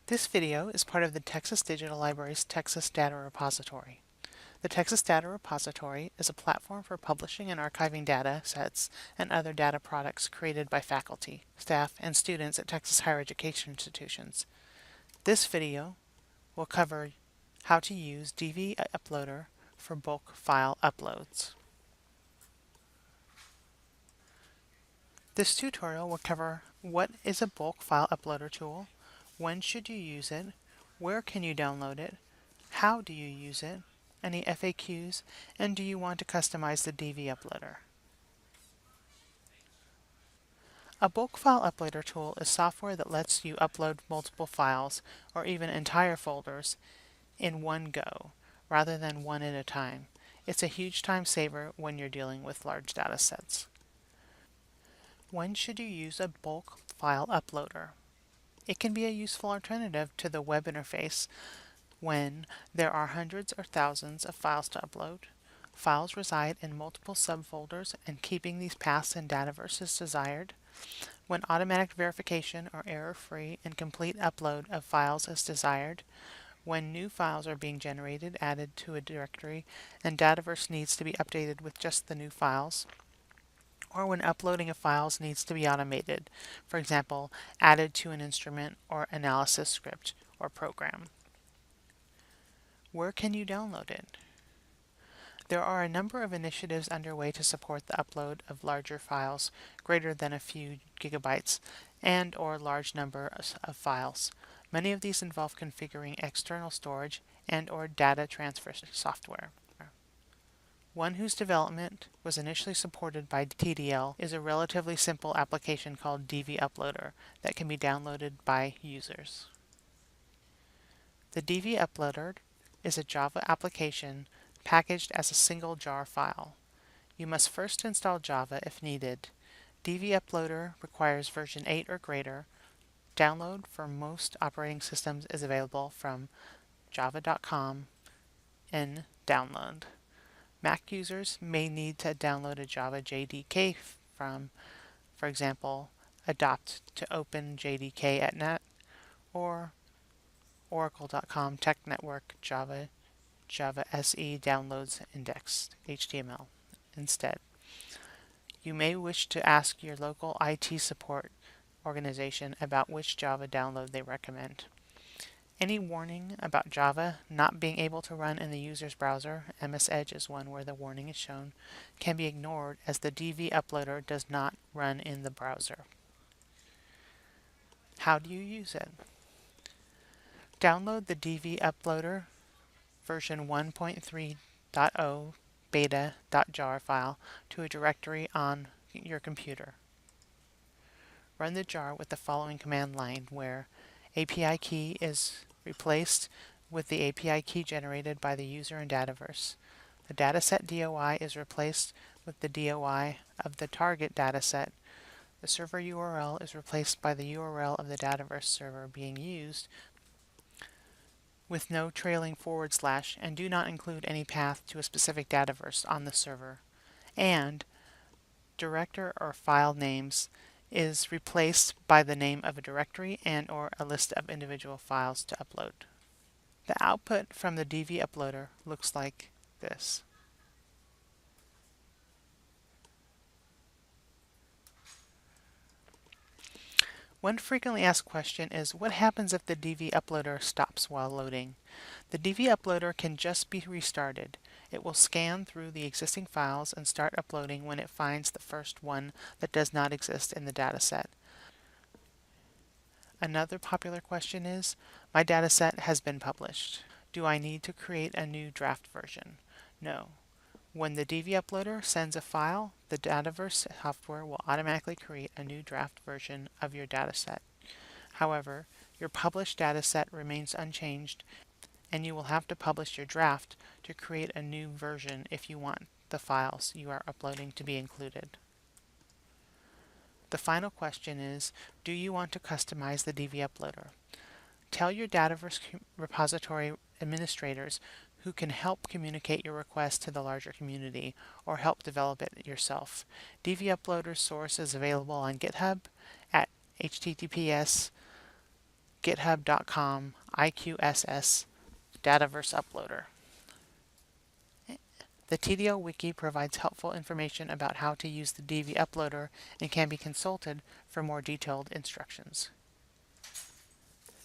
This video is part of the Texas Digital Library's Texas Data Repository. The Texas Data Repository is a platform for publishing and archiving data sets and other data products created by faculty, staff, and students at Texas higher education institutions. This video will cover how to use DVUploader for bulk file uploads. This tutorial will cover what is a bulk file uploader tool, when should you use it, where can you download it, how do you use it, any FAQs, and do you want to customize the DVUploader. A bulk file uploader tool is software that lets you upload multiple files or even entire folders in one go, rather than one at a time. It's a huge time saver when you're dealing with large data sets. When should you use a bulk file uploader? It can be a useful alternative to the web interface when there are hundreds or thousands of files to upload. Files reside in multiple subfolders, and keeping these paths in Dataverse is desired. When automatic verification or error-free and complete upload of files is desired. When new files are being generated, added to a directory, and Dataverse needs to be updated with just the new files. Or when uploading of files needs to be automated, for example, added to an instrument or analysis script or program. Where can you download it? There are a number of initiatives underway to support the upload of larger files greater than a few gigabytes and or large numbers of files. Many of these involve configuring external storage and or data transfer software. One whose development was initially supported by TDL is a relatively simple application called DVUploader that can be downloaded by users. The DVUploader is a Java application packaged as a single jar file. You must first install Java if needed. DVUploader requires version 8 or greater. Download for most operating systems is available from java.com in download. Mac users may need to download a Java JDK from, for example, adopt to open JDK at net or oracle.com tech network Java SE downloads indexed HTML instead. You may wish to ask your local IT support organization about which Java download they recommend. Any warning about Java not being able to run in the user's browser, MS Edge is one where the warning is shown, can be ignored as the DVUploader does not run in the browser. How do you use it? Download the DVUploader version 1.3.0 beta.jar file to a directory on your computer. Run the jar with the following command line where API key is replaced with the API key generated by the user in Dataverse. The dataset DOI is replaced with the DOI of the target dataset. The server URL is replaced by the URL of the Dataverse server being used with no trailing / and do not include any path to a specific Dataverse on the server. And director or file names is replaced by the name of a directory and or a list of individual files to upload. The output from the DVUploader looks like this. One frequently asked question is, what happens if the DVUploader stops while loading? The DVUploader can just be restarted. It will scan through the existing files and start uploading when it finds the first one that does not exist in the dataset. Another popular question is, my dataset has been published. Do I need to create a new draft version? No. When the DVUploader sends a file, the Dataverse software will automatically create a new draft version of your dataset. However, your published dataset remains unchanged, and you will have to publish your draft to create a new version if you want the files you are uploading to be included. The final question is, do you want to customize the DVUploader? Tell your Dataverse repository administrators who can help communicate your request to the larger community or help develop it yourself. DVUploader's source is available on GitHub at https github.com IQSS Dataverse Uploader. The TDL Wiki provides helpful information about how to use the DVUploader and can be consulted for more detailed instructions.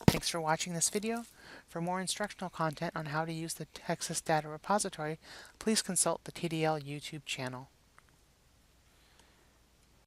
Thanks for watching this video. For more instructional content on how to use the Texas Data Repository, please consult the TDL YouTube channel.